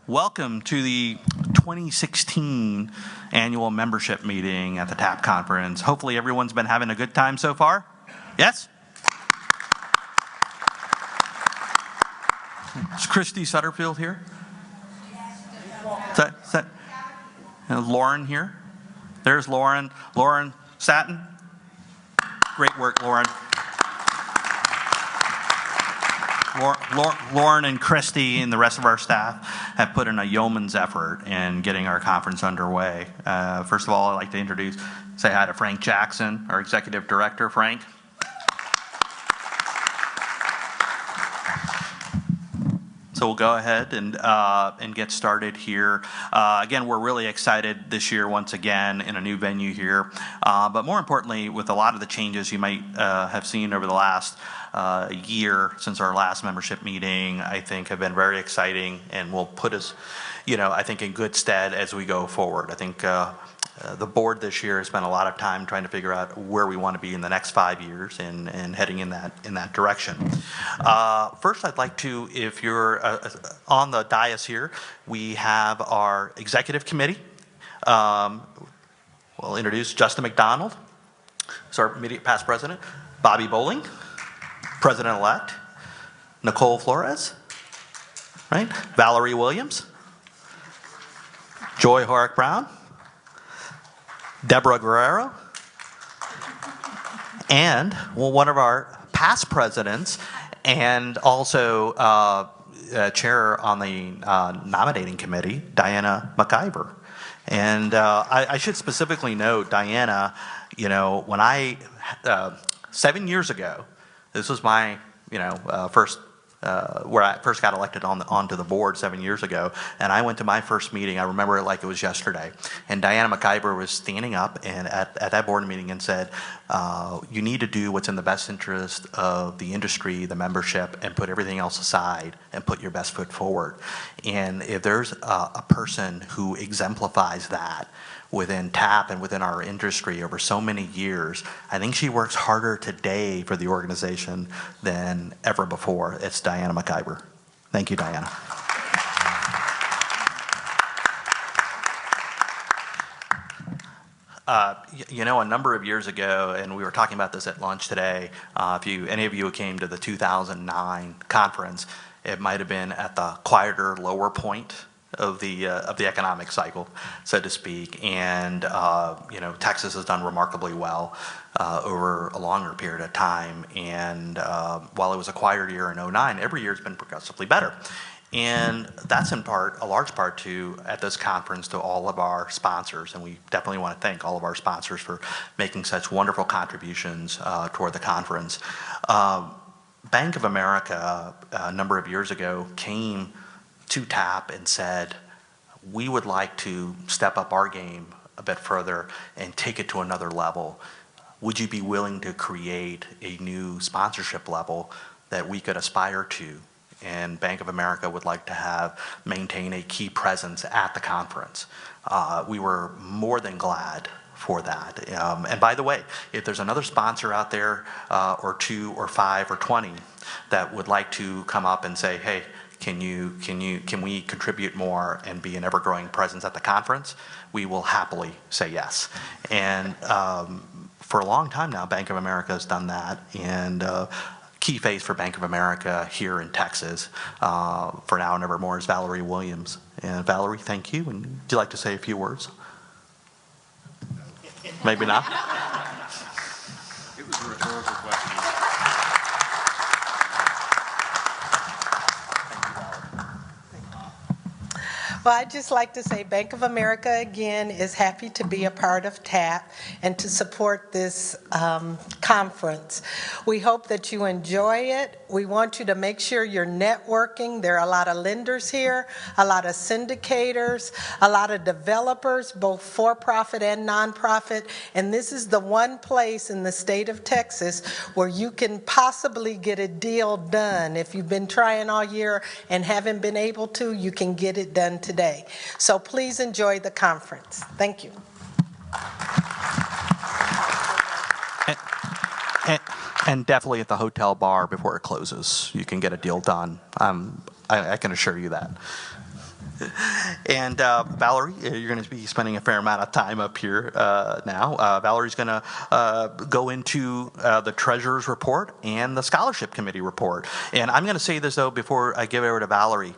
Welcome to the 2016 annual membership meeting at the TAAHP conference. Hopefully everyone's been having a good time so far. Yes? Is Christy Sutterfield here? Is that Lauren here? There's Lauren. Lauren Satin. Great work, Lauren. Lauren and Christy and the rest of our staff have put in a yeoman's effort in getting our conference underway. First of all, I'd like to say hi to Frank Jackson, our Executive Director. Frank. So we'll go ahead and get started here. Again, we're really excited this year once again in a new venue here. But more importantly, with a lot of the changes you might have seen over the last year since our last membership meeting, I think have been very exciting and will put us, I think in good stead as we go forward. I think the board this year has spent a lot of time trying to figure out where we want to be in the next 5 years and heading in that direction. First, I'd like to, if you're on the dais here, we have our executive committee. We'll introduce Justin McDonald, who's our immediate past president, Bobby Bowling, president-elect, Nicole Flores, right? Valerie Williams, Joy Horick Brown, Deborah Guerrero, and one of our past presidents and also chair on the nominating committee, Diana McIver. And I should specifically note, Diana, when 7 years ago, this was my, first, where I first got elected onto the board 7 years ago, and I went to my first meeting. I remember it like it was yesterday. And Diana McIver was standing up and at that board meeting and said, you need to do what's in the best interest of the industry, the membership, and put everything else aside and put your best foot forward. And if there's a person who exemplifies that within TAAHP and within our industry over so many years, I think she works harder today for the organization than ever before. It's Diana McIver. Thank you, Diana. A number of years ago, and we were talking about this at lunch today, if any of you came to the 2009 conference, it might have been at the quieter, lower point of the economic cycle, so to speak, and Texas has done remarkably well over a longer period of time. And while it was a quieter year in 2009, every year has been progressively better. And that's in part, a large part to, at this conference, to all of our sponsors, and we definitely want to thank all of our sponsors for making such wonderful contributions toward the conference. Bank of America, a number of years ago, came to TAAHP and said, we would like to step up our game a bit further and take it to another level. Would you be willing to create a new sponsorship level that we could aspire to? And Bank of America would like to maintain a key presence at the conference. We were more than glad for that. And by the way, if there's another sponsor out there, or 2 or 5 or 20 that would like to come up and say, hey, can we contribute more and be an ever-growing presence at the conference? We will happily say yes. And for a long time now, Bank of America has done that. And key face for Bank of America here in Texas, for now and evermore, is Valerie Williams. And Valerie, thank you. And would you like to say a few words? Maybe not. It was a rhetorical question. Well, I'd just like to say Bank of America, again, is happy to be a part of TAAHP and to support this conference. We hope that you enjoy it. We want you to make sure you're networking. There are a lot of lenders here, a lot of syndicators, a lot of developers, both for-profit and nonprofit, and this is the one place in the state of Texas where you can possibly get a deal done. If you've been trying all year and haven't been able to, you can get it done today. So please enjoy the conference. Thank you. And definitely at the hotel bar before it closes, you can get a deal done. I can assure you that. And Valerie, you're going to be spending a fair amount of time up here now. Valerie's going to go into the treasurer's report and the scholarship committee report. And I'm going to say this, though, before I give it over to Valerie.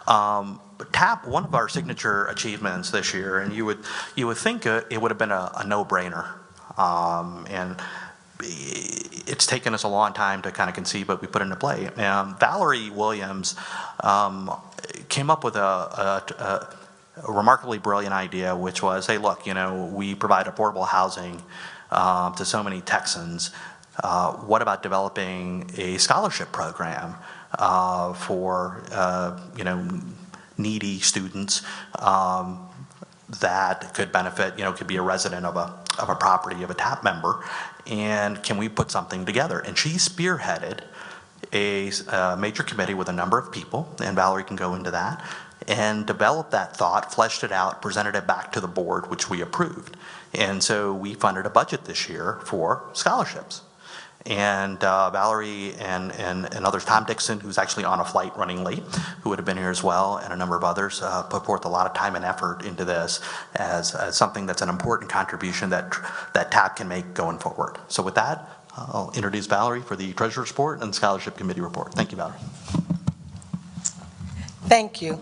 TAAHP, one of our signature achievements this year, and you would think it would have been a no-brainer. And it's taken us a long time to kind of conceive, but we put into play. Valerie Williams came up with a remarkably brilliant idea, which was, hey, look, we provide affordable housing to so many Texans. What about developing a scholarship program for needy students that could benefit, could be a resident of a property of a TAAHP member, and can we put something together? And she spearheaded a major committee with a number of people, and Valerie can go into that, and developed that thought, fleshed it out, presented it back to the board, which we approved. And so we funded a budget this year for scholarships. And Valerie and others, Tom Dixon, who's actually on a flight running late, who would have been here as well, and a number of others, put forth a lot of time and effort into this as something that's an important contribution that TAAHP can make going forward. So with that, I'll introduce Valerie for the Treasurer's Report and Scholarship Committee Report. Thank you, Valerie. Thank you.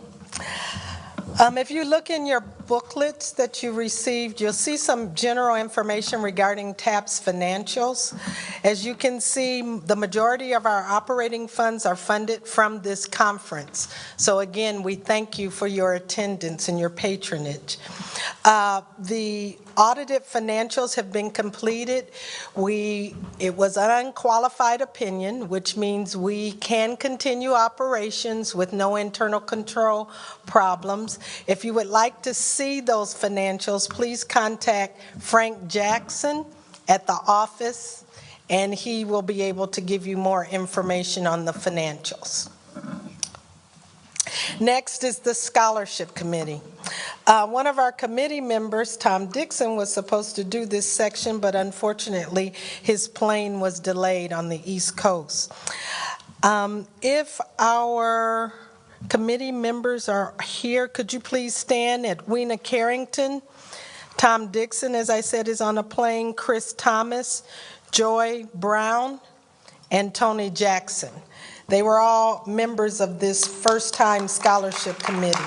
If you look in your booklets that you received, you'll see some general information regarding TAAHP's financials. As you can see, the majority of our operating funds are funded from this conference. So again, we thank you for your attendance and your patronage. The audited financials have been completed. It was an unqualified opinion, which means we can continue operations with no internal control problems. If you would like to see those financials, please contact Frank Jackson at the office, and he will be able to give you more information on the financials. Next is the Scholarship Committee. One of our committee members, Tom Dixon, was supposed to do this section, but unfortunately his plane was delayed on the East Coast. If our committee members are here, could you please stand? Edwina Carrington, Tom Dixon, as I said, is on a plane, Chris Thomas, Joy Brown, and Tony Jackson. They were all members of this first-time scholarship committee.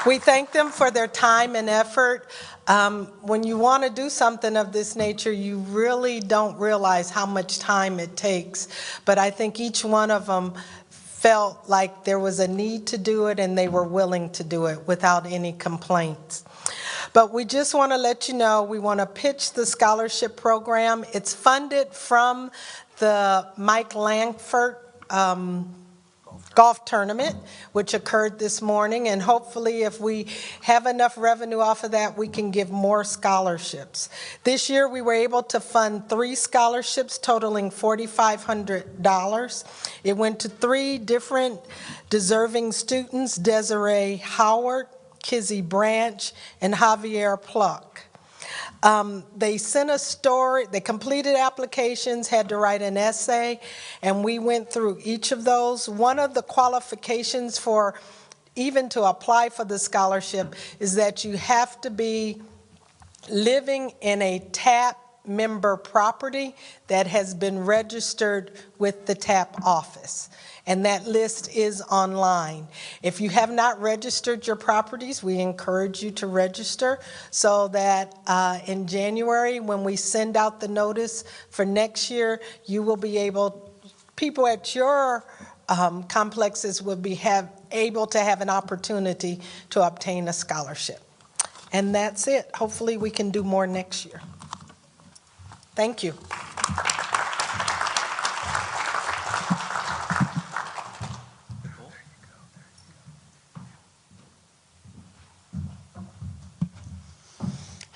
We thank them for their time and effort. When you want to do something of this nature, you really don't realize how much time it takes. But I think each one of them felt like there was a need to do it, and they were willing to do it without any complaints. But we just want to let you know, we want to pitch the scholarship program. It's funded from the Mike Langford golf tournament, which occurred this morning, and hopefully if we have enough revenue off of that, we can give more scholarships. This year we were able to fund 3 scholarships totaling $4,500. It went to 3 different deserving students: Desiree Howard, Kizzy Branch, and Javier Pluck. They sent a story, they completed applications, had to write an essay, and we went through each of those. One of the qualifications for even to apply for the scholarship is that you have to be living in a TAAHP member property that has been registered with the TAAHP office. And that list is online. If you have not registered your properties, we encourage you to register so that in January, when we send out the notice for next year, you will be able, people at your complexes will be able to have an opportunity to obtain a scholarship. And that's it. Hopefully we can do more next year. Thank you.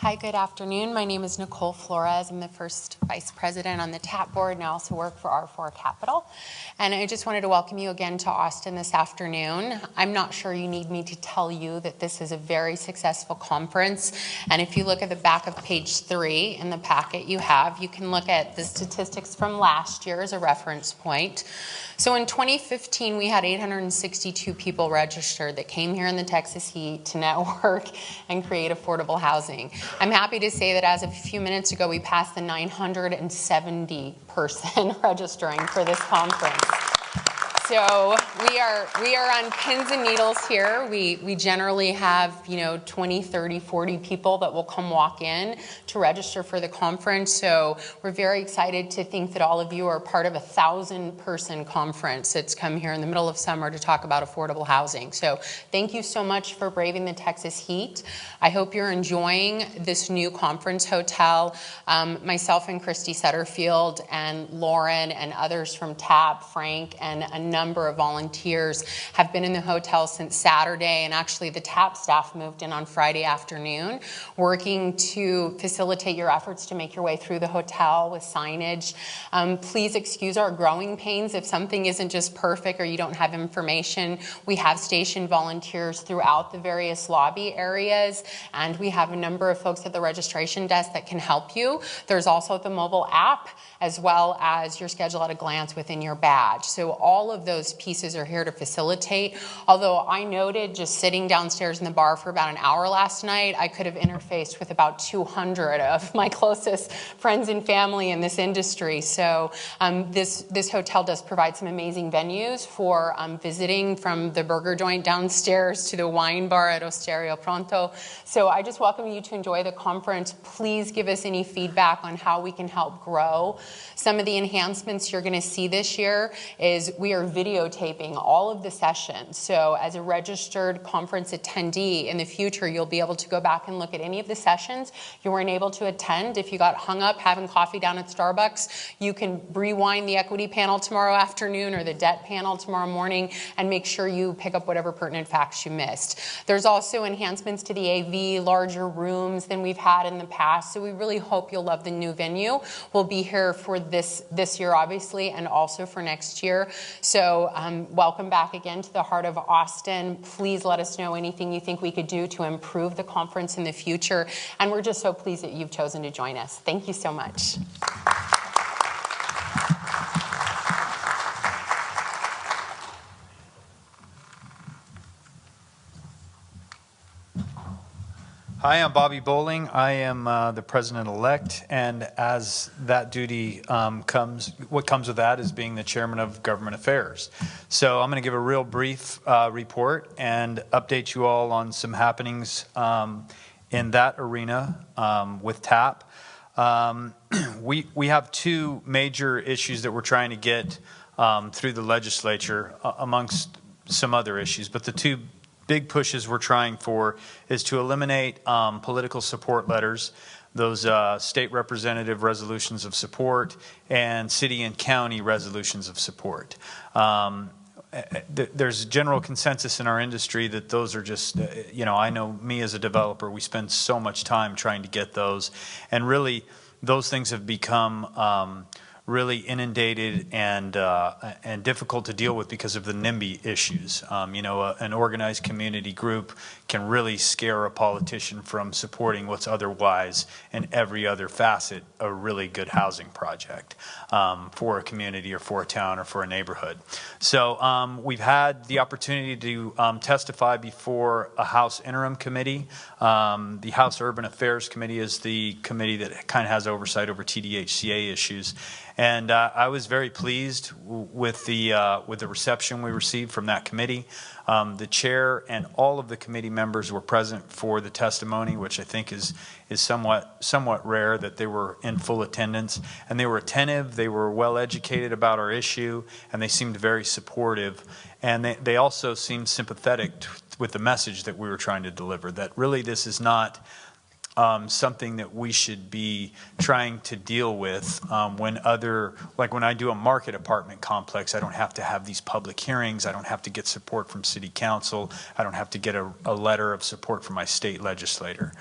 Hi, good afternoon. My name is Nicole Flores. I'm the first vice president on the TAAHP board, and I also work for R4 Capital. And I just wanted to welcome you again to Austin this afternoon. I'm not sure you need me to tell you that this is a very successful conference. And if you look at the back of page 3 in the packet you have, you can look at the statistics from last year as a reference point. So in 2015, we had 862 people registered that came here in the Texas heat to network and create affordable housing. I'm happy to say that as of a few minutes ago, we passed the 970 person registering for this conference. So we are on pins and needles here. We generally have 20, 30, 40 people that will come walk in to register for the conference. So we're very excited to think that all of you are part of a 1,000-person conference that's come here in the middle of summer to talk about affordable housing. So thank you so much for braving the Texas heat. I hope you're enjoying this new conference hotel. Myself and Christy Setterfield and Lauren and others from TAAHP, Frank, and a number of volunteers have been in the hotel since Saturday, and actually the TAAHP staff moved in on Friday afternoon, working to facilitate your efforts to make your way through the hotel with signage. Please excuse our growing pains if something isn't just perfect or you don't have information. We have stationed volunteers throughout the various lobby areas, and we have a number of folks at the registration desk that can help you. There's also the mobile app, as well as your schedule at a glance within your badge. So all of those pieces are here to facilitate. Although I noted just sitting downstairs in the bar for about an hour last night, I could have interfaced with about 200 of my closest friends and family in this industry. So this hotel does provide some amazing venues for visiting, from the burger joint downstairs to the wine bar at Osteria Pronto. So I just welcome you to enjoy the conference. Please give us any feedback on how we can help grow. Some of the enhancements you're going to see this year is we are videotaping all of the sessions. So as a registered conference attendee in the future, you'll be able to go back and look at any of the sessions you weren't able to attend. If you got hung up having coffee down at Starbucks, you can rewind the equity panel tomorrow afternoon or the debt panel tomorrow morning and make sure you pick up whatever pertinent facts you missed. There's also enhancements to the AV, larger rooms than we've had in the past. So we really hope you'll love the new venue. We'll be here for this year, obviously, and also for next year. So welcome back again to the heart of Austin. Please let us know anything you think we could do to improve the conference in the future. And we're just so pleased that you've chosen to join us. Thank you so much. Hi, I'm Bobby Bowling. I am the president-elect, and as that duty what comes with that is being the chairman of government affairs. So I'm going to give a real brief report and update you all on some happenings in that arena with TAAHP. We have two major issues that we're trying to get through the legislature, amongst some other issues, but the two big pushes we're trying for is to eliminate political support letters, those state representative resolutions of support, and city and county resolutions of support. There's general consensus in our industry that those are just, I know me as a developer, we spend so much time trying to get those, and really those things have become really inundated and difficult to deal with because of the NIMBY issues. An organized community group can really scare a politician from supporting what's otherwise in every other facet a really good housing project for a community or for a town or for a neighborhood. So we've had the opportunity to testify before a House Interim Committee. The House Urban Affairs Committee is the committee that kind of has oversight over TDHCA issues. And I was very pleased with the reception we received from that committee. The chair and all of the committee members were present for the testimony, which I think is somewhat rare that they were in full attendance. And they were attentive, they were well educated about our issue, and they seemed very supportive. And they also seemed sympathetic with the message that we were trying to deliver, that really this is not something that we should be trying to deal with when I do a market apartment complex. I don't have to have these public hearings. I don't have to get support from city council. I don't have to get a letter of support from my state legislator.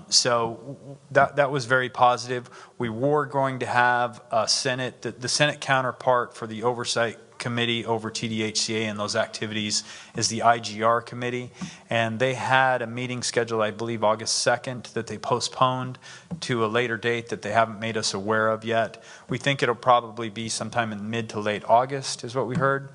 So that was very positive. We were going to have a Senate, the Senate counterpart for the oversight committee over TDHCA and those activities is the IGR committee, and they had a meeting scheduled, I believe, August 2nd that they postponed to a later date that they haven't made us aware of yet. We think it'll probably be sometime in mid to late August is what we heard.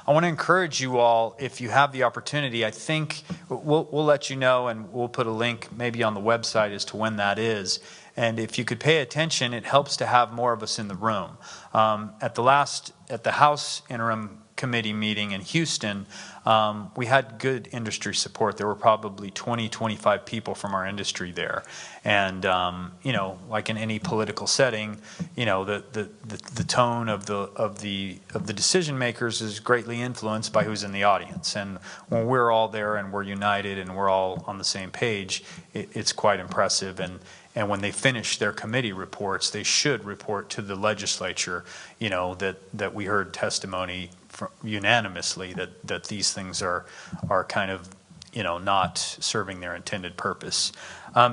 I want to encourage you all, if you have the opportunity, I think we'll let you know, and we'll put a link maybe on the website as to when that is. And if you could pay attention, it helps to have more of us in the room. At the House Interim Committee meeting in Houston, we had good industry support. There were probably 20, 25 people from our industry there. And, like in any political setting, the tone of the decision makers is greatly influenced by who's in the audience. And when we're all there and we're united and we're all on the same page, it's quite impressive. And when they finish their committee reports, they should report to the legislature, that we heard testimony unanimously that these things are kind of, not serving their intended purpose.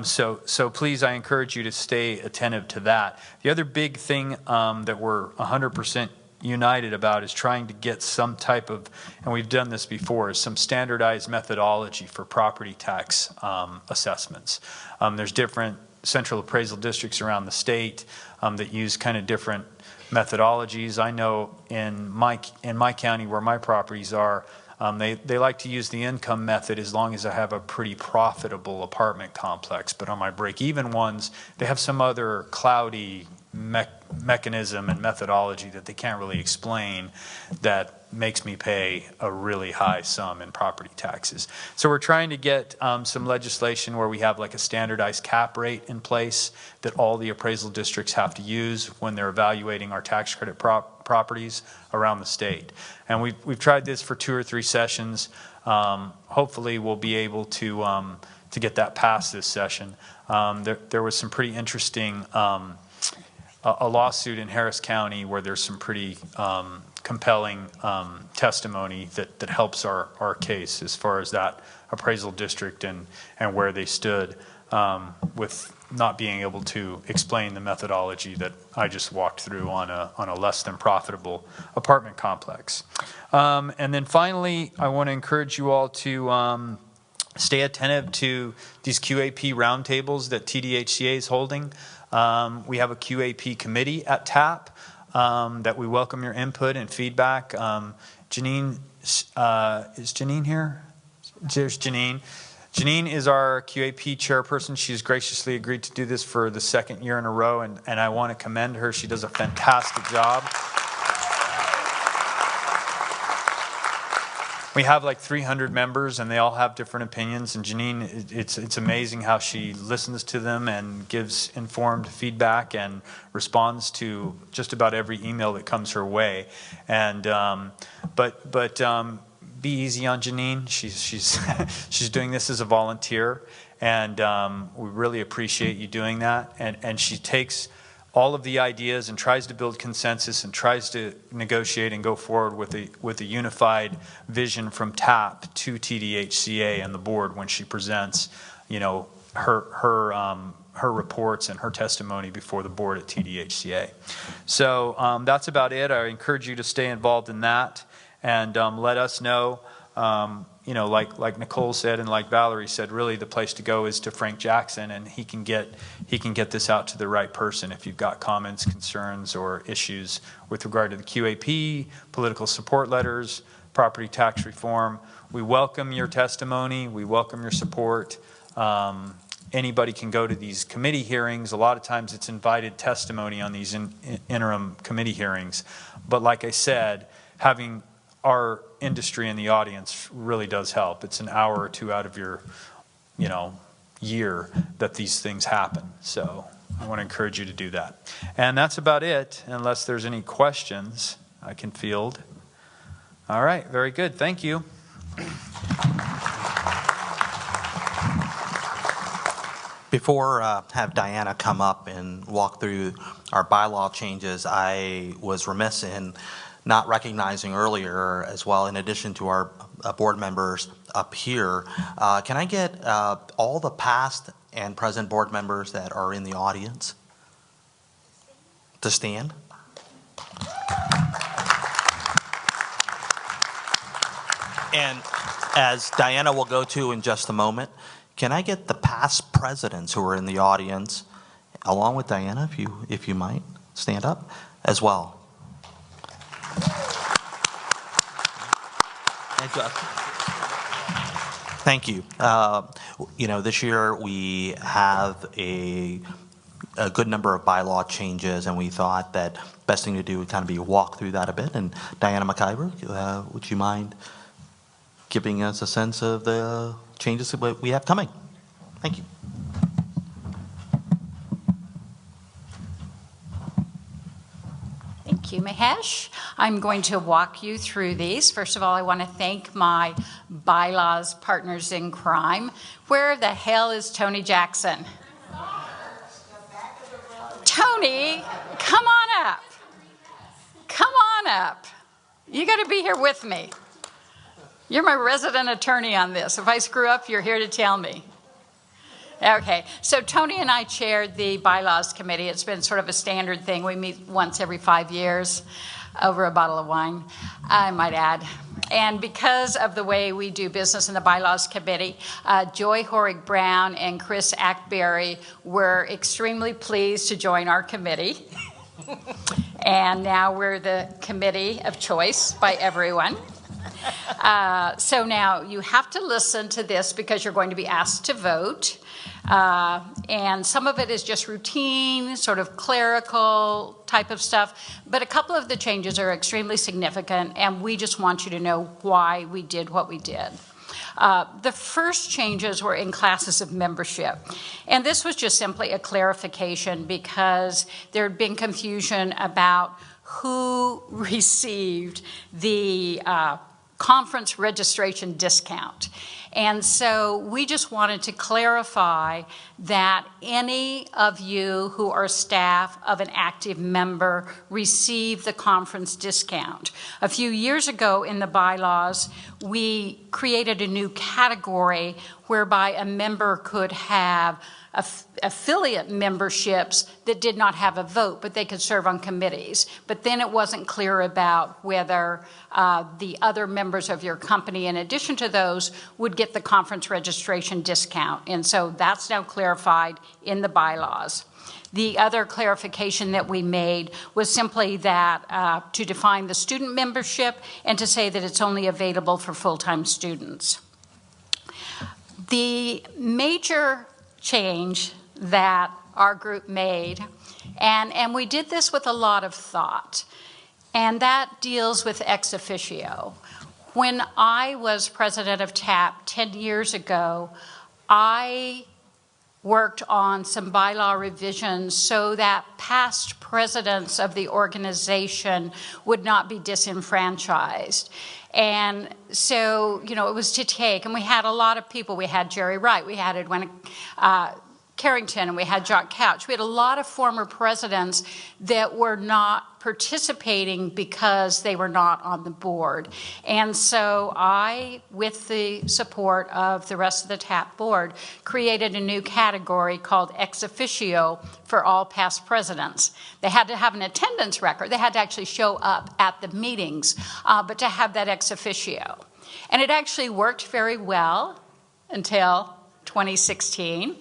So please, I encourage you to stay attentive to that. The other big thing that we're 100% united about is trying to get some type of, and we've done this before, is some standardized methodology for property tax assessments. There's different central appraisal districts around the state that use kind of different methodologies. I know in my county where my properties are, they like to use the income method as long as I have a pretty profitable apartment complex. But on my break-even ones, they have some other cloudy mechanism and methodology that they can't really explain that makes me pay a really high sum in property taxes. So we're trying to get some legislation where we have like a standardized cap rate in place that all the appraisal districts have to use when they're evaluating our tax credit properties around the state. And we've tried this for 2 or 3 sessions. Hopefully we'll be able to get that passed this session. There was some pretty interesting a lawsuit in Harris County where there's some pretty compelling testimony that helps our case as far as that appraisal district and where they stood with not being able to explain the methodology that I just walked through on a less than profitable apartment complex. And then finally, I want to encourage you all to stay attentive to these QAP roundtables that TDHCA is holding. We have a QAP committee at TAAHP that we welcome your input and feedback. Janine, is Janine here? There's Janine. Janine is our QAP chairperson. She's graciously agreed to do this for the 2nd year in a row, and I want to commend her. She does a fantastic job. We have like 300 members, and they all have different opinions. And Janine, it's amazing how she listens to them and gives informed feedback and responds to just about every email that comes her way. And but be easy on Janine. She's doing this as a volunteer, and we really appreciate you doing that. And she takes all of the ideas and tries to build consensus and tries to negotiate and go forward with a unified vision from TAAHP to TDHCA and the board when she presents, her reports and her testimony before the board at TDHCA. So that's about it. I encourage you to stay involved in that and let us know. Like Nicole said and like Valerie said, really the place to go is to Frank Jackson, and he can get this out to the right person if you've got comments, concerns, or issues with regard to the QAP, political support letters, property tax reform. We welcome your testimony. We welcome your support. Anybody can go to these committee hearings. A lot of times it's invited testimony on these interim committee hearings. But like I said, having our industry in the audience really does help. It's an hour or 2 out of your, year that these things happen. So I want to encourage you to do that. And that's about it, unless there's any questions I can field. All right, very good. Thank you. Before have Diana come up and walk through our bylaw changes, I was remiss in not recognizing earlier as well, in addition to our board members up here, can I get all the past and present board members that are in the audience to stand? And as Diana will go to in just a moment, can I get the past presidents who are in the audience, along with Diana, if you might, stand up as well. Thank you. This year we have a good number of bylaw changes, and we thought that best thing to do would kind of be walk through that a bit. And Diana McIver, would you mind giving us a sense of the changes that we have coming? Thank you. Thank you, Mahesh. I'm going to walk you through these. First of all, I want to thank my bylaws partners in crime. Where the hell is Tony Jackson? Tony, come on up. Come on up. You got to be here with me. You're my resident attorney on this. If I screw up, you're here to tell me. Okay, so Tony and I chaired the bylaws committee. It's been sort of a standard thing. We meet once every 5 years over a bottle of wine, I might add. And because of the way we do business in the bylaws committee, Joy Horrig Brown and Chris Ackberry were extremely pleased to join our committee. And now we're the committee of choice by everyone. So now you have to listen to this because you're going to be asked to vote. And some of it is just routine, sort of clerical type of stuff. But a couple of the changes are extremely significant, and we just want you to know why we did what we did. The first changes were in classes of membership. And this was just simply a clarification because there had been confusion about who received the conference registration discount. And so we just wanted to clarify that any of you who are staff of an active member receive the conference discount. A few years ago in the bylaws, we created a new category whereby a member could have affiliate memberships that did not have a vote, but they could serve on committees. But then it wasn't clear about whether the other members of your company, in addition to those, would get the conference registration discount. And so that's now clarified in the bylaws. The other clarification that we made was simply that to define the student membership and to say that it's only available for full-time students. The major change that our group made, and we did this with a lot of thought, and that deals with ex officio. When I was president of TAAHP 10 years ago, I worked on some bylaw revisions so that past presidents of the organization would not be disenfranchised. And so, it was to take, and we had a lot of people. We had Jerry Wright, we had Edwina Carrington, and we had Jock Couch. We had a lot of former presidents that were not participating because they were not on the board. And so I, with the support of the rest of the TAAHP board, created a new category called ex officio for all past presidents. They had to have an attendance record. They had to actually show up at the meetings, but to have that ex officio. And it actually worked very well until 2016.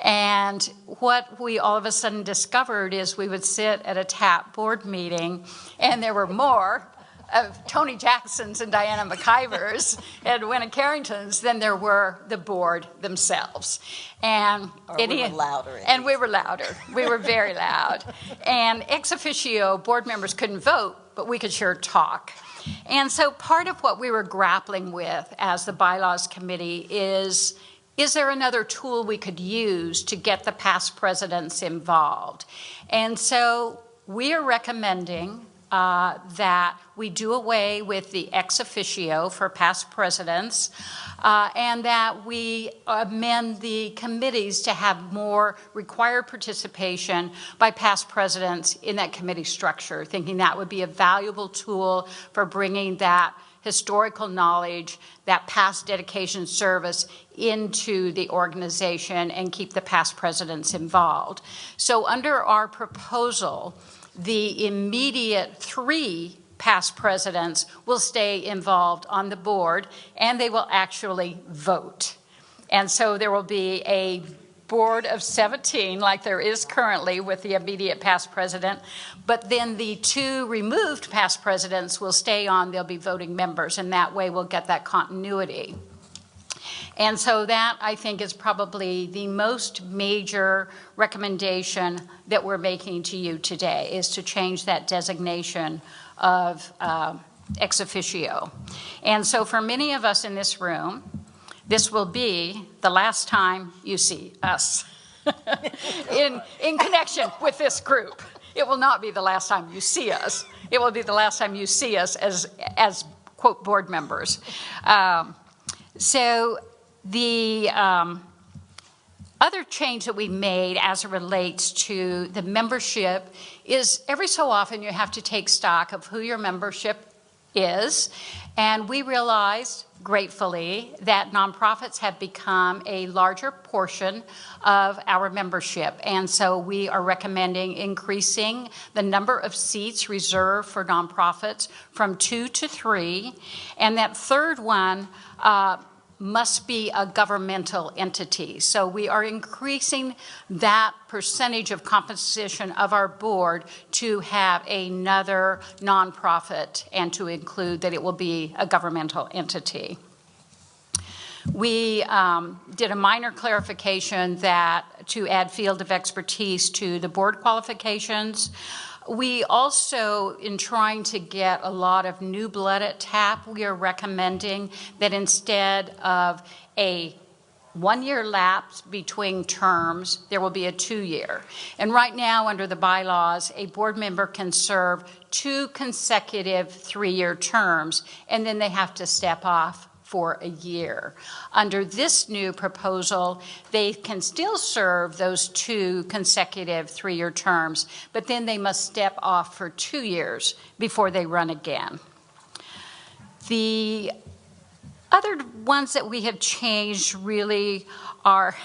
And what we all of a sudden discovered is we would sit at a TAAHP board meeting and there were more of Tony Jacksons and Diana McIvers and Edwina Carringtons than there were the board themselves. And we were louder. And we were louder. We were very loud. And ex officio board members couldn't vote, but we could sure talk. And so part of what we were grappling with as the bylaws committee is there another tool we could use to get the past presidents involved? And so we are recommending that we do away with the ex officio for past presidents, and that we amend the committees to have more required participation by past presidents in that committee structure, thinking that would be a valuable tool for bringing that historical knowledge, that past dedication service into the organization and keep the past presidents involved. So under our proposal, the immediate 3 past presidents will stay involved on the board, and they will actually vote. And so there will be a board of 17, like there is currently with the immediate past president, but then the 2 removed past presidents will stay on. They'll be voting members, and that way we'll get that continuity. And so that, I think, is probably the most major recommendation that we're making to you today, is to change that designation of ex officio. And so for many of us in this room, this will be the last time you see us in connection with this group. It will not be the last time you see us. It will be the last time you see us as quote, board members. So the other change that we made as it relates to the membership is every so often you have to take stock of who your membership is. And we realized, gratefully, that nonprofits have become a larger portion of our membership. And so we are recommending increasing the number of seats reserved for nonprofits from 2 to 3. And that third one must be a governmental entity. So we are increasing that percentage of composition of our board to have another nonprofit and to include that it will be a governmental entity. We did a minor clarification that to add field of expertise to the board qualifications. We also, in trying to get a lot of new blood at TAAHP, we are recommending that instead of a 1-year lapse between terms, there will be a 2-year. And right now, under the bylaws, a board member can serve 2 consecutive 3-year terms, and then they have to step off for a year. Under this new proposal, they can still serve those 2 consecutive 3-year terms, but then they must step off for 2 years before they run again. The other ones that we have changed really are,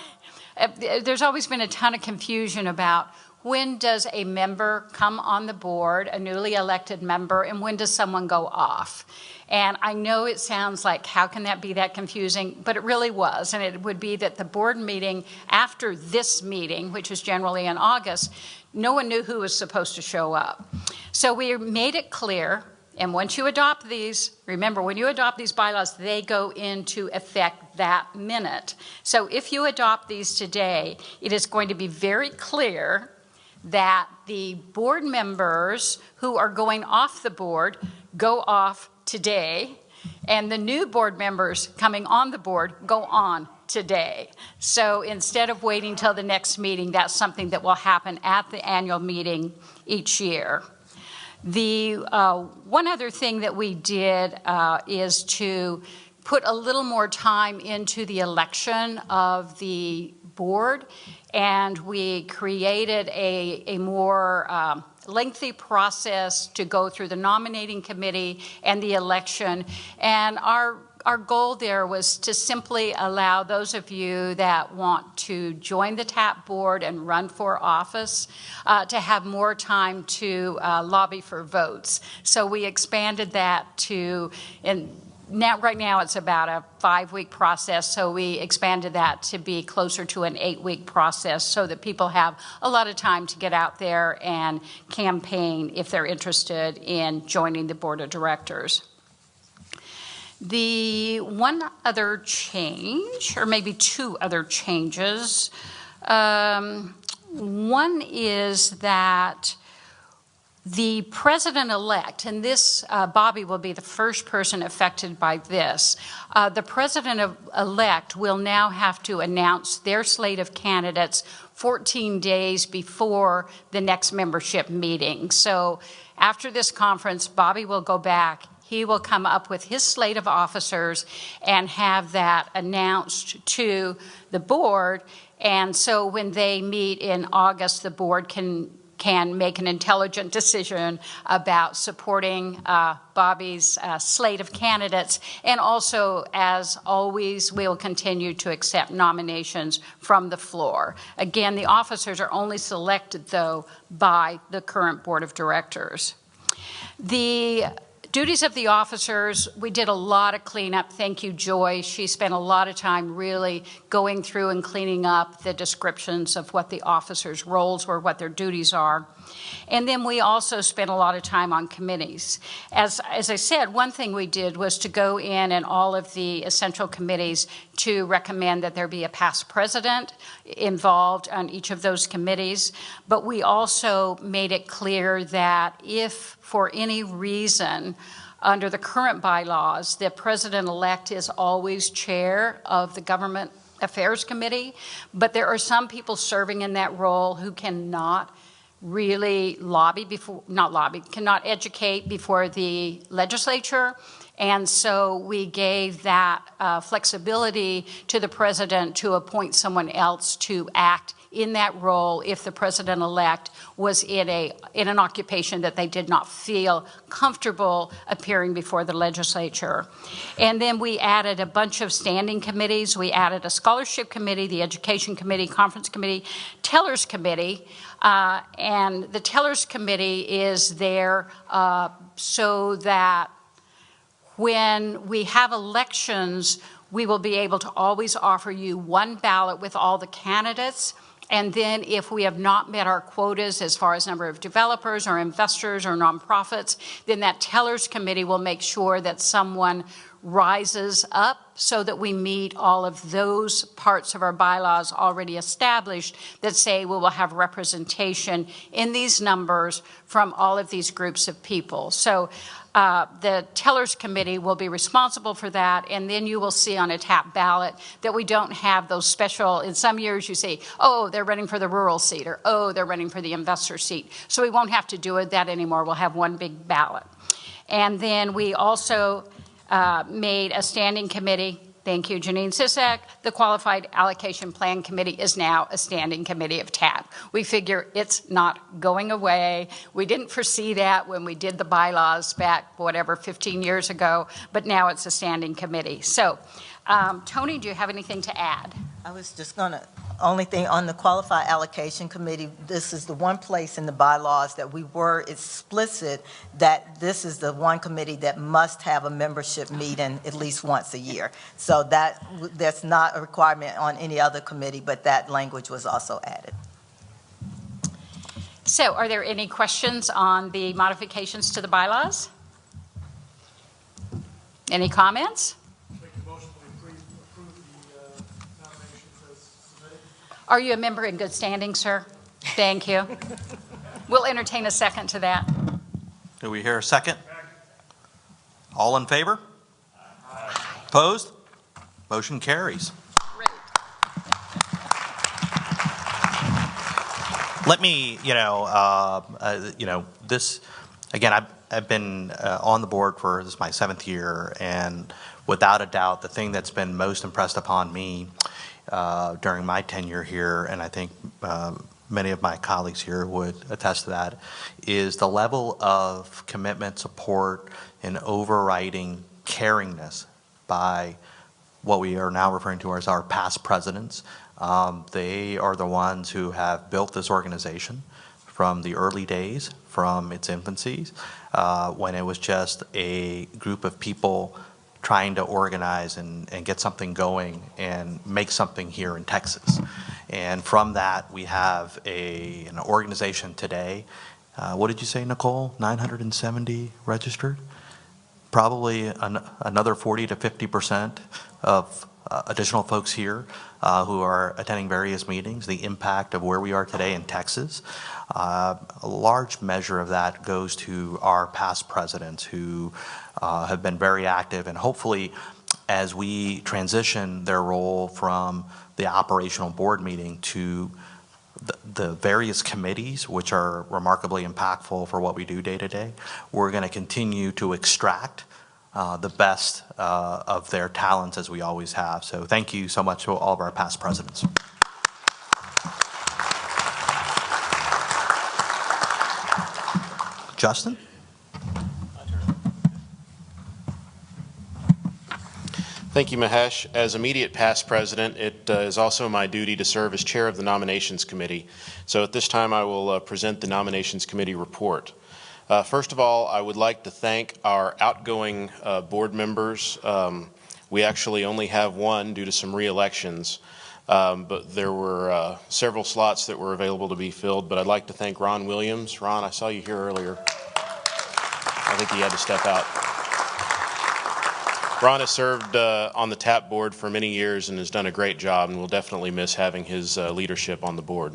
there's always been a ton of confusion about when does a member come on the board, a newly elected member, and when does someone go off? And I know it sounds like, how can that be that confusing? But it really was. And it would be that the board meeting after this meeting, which is generally in August, no one knew who was supposed to show up. So we made it clear. And once you adopt these, remember, when you adopt these bylaws, they go into effect that minute. So if you adopt these today, it is going to be very clear that the board members who are going off the board go off today, and the new board members coming on the board go on today. So instead of waiting till the next meeting, that's something that will happen at the annual meeting each year. The one other thing that we did is to put a little more time into the election of the board, and we created a more lengthy process to go through the nominating committee and the election. And our goal there was to simply allow those of you that want to join the TAAHP board and run for office to have more time to lobby for votes. So we expanded that to, right now it's about a 5-week process, so we expanded that to be closer to an 8-week process so that people have a lot of time to get out there and campaign if they're interested in joining the board of directors. The one other change, or maybe 2 other changes, one is that The president-elect, and this, Bobby will be the first person affected by this, the president-elect will now have to announce their slate of candidates 14 days before the next membership meeting. So after this conference, Bobby will go back. He will come up with his slate of officers and have that announced to the board. And so when they meet in August, the board can make an intelligent decision about supporting Bobby's slate of candidates. And also, as always, we will continue to accept nominations from the floor. Again, the officers are only selected, though, by the current board of directors. The duties of the officers, we did a lot of cleanup. Thank you, Joy. She spent a lot of time really going through and cleaning up the descriptions of what the officers' roles were, what their duties are. And then we also spent a lot of time on committees. As I said, one thing we did was to go in and all of the essential committees to recommend that there be a past president involved on each of those committees. But we also made it clear that if for any reason under the current bylaws, the president-elect is always chair of the Government Affairs Committee, but there are some people serving in that role who cannot really cannot educate before the legislature. And so we gave that flexibility to the president to appoint someone else to act in that role if the president-elect was in an occupation that they did not feel comfortable appearing before the legislature. And then we added a bunch of standing committees. We added a scholarship committee, the education committee, conference committee, tellers committee. And the tellers committee is there so that when we have elections, we will be able to always offer you one ballot with all the candidates. And then if we have not met our quotas as far as number of developers or investors or nonprofits, then that tellers committee will make sure that someone rises up so that we meet all of those parts of our bylaws already established that say we will have representation in these numbers from all of these groups of people. So the tellers committee will be responsible for that, and then you will see on a TAAHP ballot that we don't have those special, in some years you say, oh, they're running for the rural seat, or oh, they're running for the investor seat. So we won't have to do that anymore. We'll have one big ballot. And then we also made a standing committee. Thank you, Janine Sisak. The Qualified Allocation Plan Committee is now a standing committee of TAAHP. We figure it's not going away. We didn't foresee that when we did the bylaws back, 15 years ago, but now it's a standing committee. So, Tony, do you have anything to add? I was just going to, only thing on the Qualified Allocation Committee, this is the one place in the bylaws that we were explicit that this is the one committee that must have a membership meeting at least once a year. So that's not a requirement on any other committee, but that language was also added. So are there any questions on the modifications to the bylaws? Any comments? Are you a member in good standing, sir? Thank you. We'll entertain a second to that. Do we hear a second? All in favor? Opposed? Motion carries. Great. Let me, this, again, I've been on the board for, this is my 7th year, and without a doubt, the thing that's been most impressed upon me during my tenure here, and I think many of my colleagues here would attest to that, is the level of commitment, support, and overriding caringness by what we are now referring to as our past presidents. They are the ones who have built this organization from the early days, from its infancies, when it was just a group of people trying to organize and get something going and make something here in Texas. And from that, we have an organization today. What did you say, Nicole? 970 registered? probably another 40 to 50% of additional folks here who are attending various meetings, the impact of where we are today in Texas. A large measure of that goes to our past presidents who have been very active, and hopefully as we transition their role from the operational board meeting to the various committees, which are remarkably impactful for what we do day to day, we're going to continue to extract the best of their talents as we always have. So thank you so much to all of our past presidents. Justin? Thank you, Mahesh. As immediate past president, it is also my duty to serve as chair of the Nominations Committee. So at this time, I will present the Nominations Committee report. First of all, I would like to thank our outgoing board members. We actually only have one due to some re-elections, but there were several slots that were available to be filled. But I'd like to thank Ron Williams. Ron, I saw you here earlier. I think he had to step out. Ron has served on the TAAHP board for many years and has done a great job, and we'll definitely miss having his leadership on the board.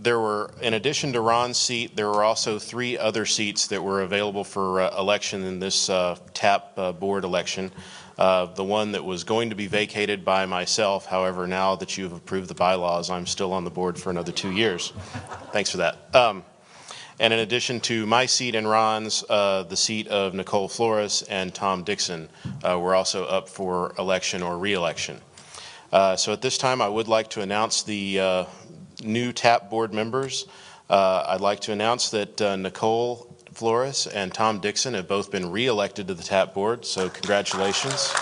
There were, in addition to Ron's seat, there were also 3 other seats that were available for election in this TAAHP board election. The one that was going to be vacated by myself, however, now that you've approved the bylaws, I'm still on the board for another 2 years. Thanks for that. And in addition to my seat and Ron's, the seat of Nicole Flores and Tom Dixon were also up for election or re-election. So at this time, I would like to announce the new TAAHP board members. I'd like to announce that Nicole Flores and Tom Dixon have both been re-elected to the TAAHP board, so congratulations.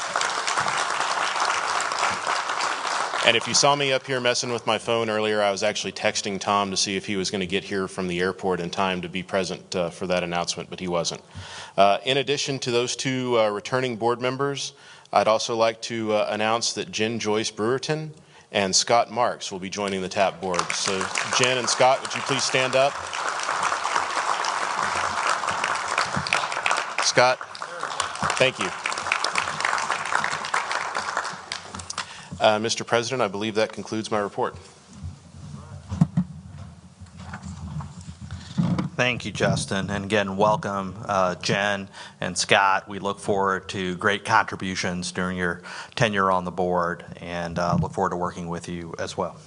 And if you saw me up here messing with my phone earlier, I was actually texting Tom to see if he was going to get here from the airport in time to be present for that announcement, but he wasn't. In addition to those 2 returning board members, I'd also like to announce that Jen Joyce Brewerton and Scott Marks will be joining the TAAHP board. So Jen and Scott, would you please stand up? Scott, thank you. Mr. President, I believe that concludes my report. Thank you, Justin. And again, welcome, Jen and Scott. We look forward to great contributions during your tenure on the board, and look forward to working with you as well.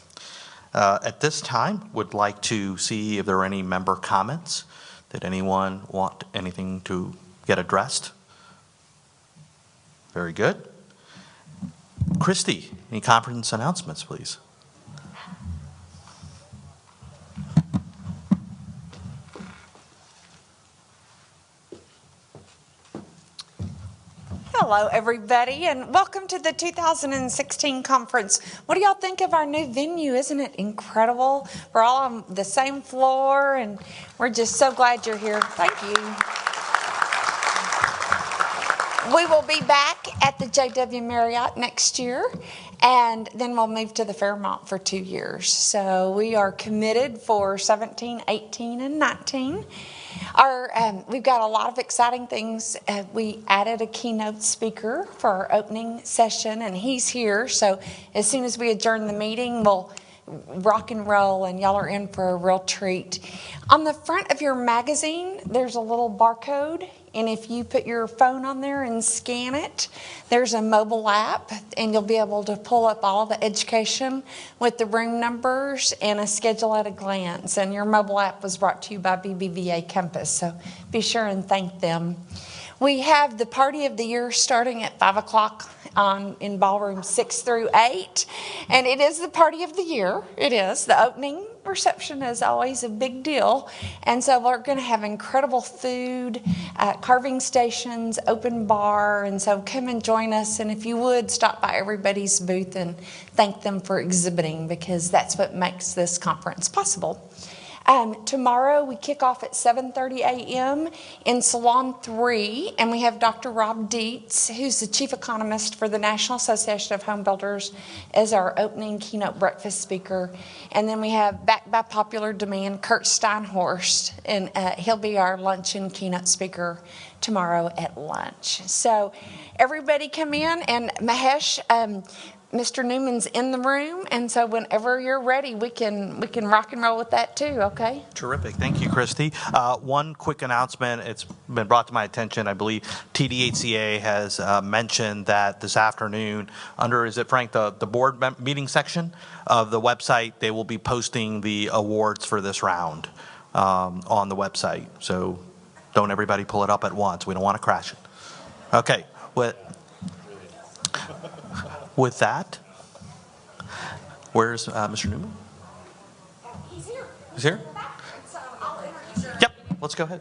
At this time, would like to see if there are any member comments. Did anyone want anything to get addressed? Very good. Christy, any conference announcements, please? Hello, everybody, and welcome to the 2016 conference. What do y'all think of our new venue? Isn't it incredible? We're all on the same floor, and we're just so glad you're here. Thank you. We will be back at the JW Marriott next year, and then we'll move to the Fairmont for 2 years. So we are committed for 17, 18, and 19. We've got a lot of exciting things. We added a keynote speaker for our opening session, and he's here. So as soon as we adjourn the meeting, we'll rock and roll, and y'all are in for a real treat. On the front of your magazine, there's a little barcode, and if you put your phone on there and scan it, there's a mobile app, and you'll be able to pull up all the education with the room numbers and a schedule at a glance. And your mobile app was brought to you by BBVA Compass, so be sure and thank them. We have the party of the year starting at 5 o'clock in ballroom 6 through 8. And it is the party of the year. It is. The opening reception is always a big deal. And so we're going to have incredible food, carving stations, open bar. And so come and join us. And if you would, stop by everybody's booth and thank them for exhibiting, because that's what makes this conference possible. Tomorrow we kick off at 7:30 a.m. in Salon 3, and we have Dr. Rob Dietz, who's the chief economist for the National Association of Home Builders, as our opening keynote breakfast speaker. And then we have, back by popular demand, Kurt Steinhorst, and he'll be our luncheon keynote speaker tomorrow at lunch. So everybody come in, and Mahesh, Mr. Newman's in the room, and so whenever you're ready, we can rock and roll with that too, okay? Terrific. Thank you, Christy. One quick announcement. It's been brought to my attention. I believe TDHCA has mentioned that this afternoon, under, is it Frank, the board meeting section of the website, they will be posting the awards for this round on the website. So don't everybody pull it up at once. We don't want to crash it. Okay. With that, where's Mr. Newman? He's here. He's here? So I'll introduce you. Yep, let's go ahead.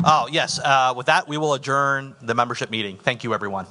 Oh, yes. With that, we will adjourn the membership meeting. Thank you, everyone.